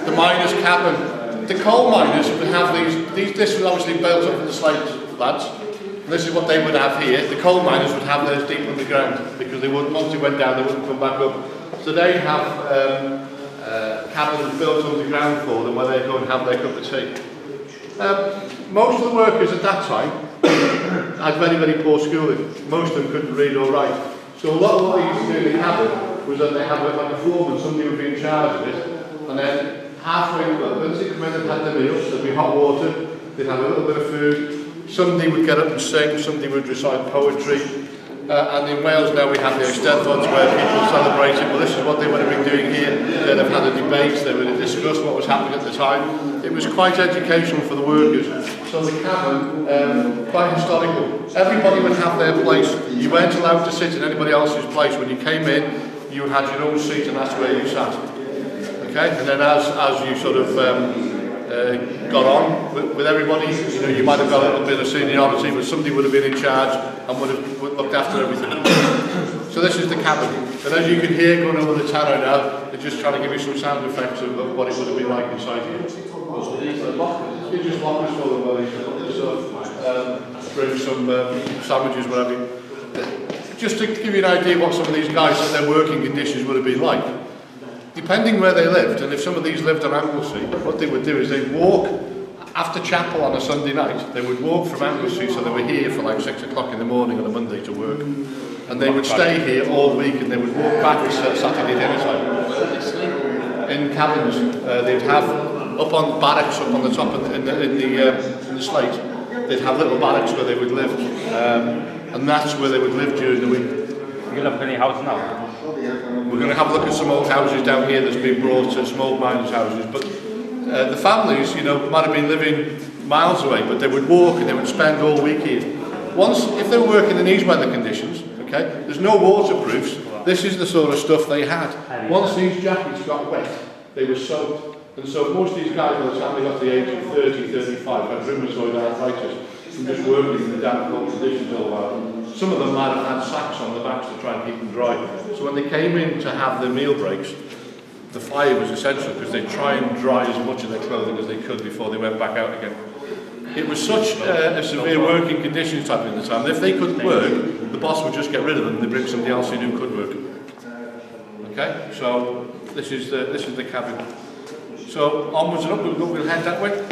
the miners' cabin. The coal miners would have this was obviously built up in the slate, lads. And this is what they would have here. The coal miners would have theirs deep underground because they wouldn't, once they went down, they wouldn't come back up. So they have cabins built underground for them where they go and have their cup of tea. Most of the workers at that time had very, very poor schooling. Most of them couldn't read or write. So a lot of what they used to do in the cabin was that they had like a foreman, somebody would be in charge of it, and then halfway, once they come in and had their meals, there'd be hot water, they'd have a little bit of food, somebody would get up and sing, somebody would recite poetry, and in Wales now we have the Eisteddfod where people celebrate it. Well, this is what they would have been doing here. They'd have had a debate, they would have discussed what was happening at the time. It was quite educational for the workers. So the cabin, quite historical. Everybody would have their place. You weren't allowed to sit in anybody else's place. When you came in, you had your own seat and that's where you sat. Okay? And then as you sort of got on with everybody, you know, you might have got a little bit of seniority, but somebody would have been in charge and would have looked after everything. So this is the cabin. And as you can hear going over the tannoy now, they're just trying to give you some sound effects of what it would have been like inside here. You just lockers for them where they can put this up, bring some sandwiches, whatever. Just to give you an idea what some of these guys and their working conditions would have been like. Depending where they lived, and if some of these lived on Anglesey, what they would do is they'd walk after chapel on a Sunday night. They would walk from Anglesey, so they were here for like 6 o'clock in the morning on a Monday to work. And they would stay here all week, and they would walk back at Saturday dinner time. In cabins, they'd have up on barracks, up on the top in the slate, they'd have little barracks where they would live, and that's where they would live during the week. You look at any house now? We're going to have a look at some old houses down here that's been brought to some old miners' houses, but the families, you know, might have been living miles away, but they would walk and they would spend all week here. If they were working in these weather conditions, okay, there's no waterproofs. This is the sort of stuff they had. Once these jackets got wet, they were soaked. And so most of these guys, by the time they got to the age of 30, 35, had rheumatoid arthritis from just working in the damp cold conditions all the while. Some of them might have had sacks on the backs to try and keep them dry. So when they came in to have their meal breaks, the fire was essential because they'd try and dry as much of their clothing as they could before they went back out again. It was such a severe working conditions type at the time that if they couldn't work, the boss would just get rid of them and they'd bring somebody else in who could work. Okay, so this is the cabin. So onwards and up, we'll head that way.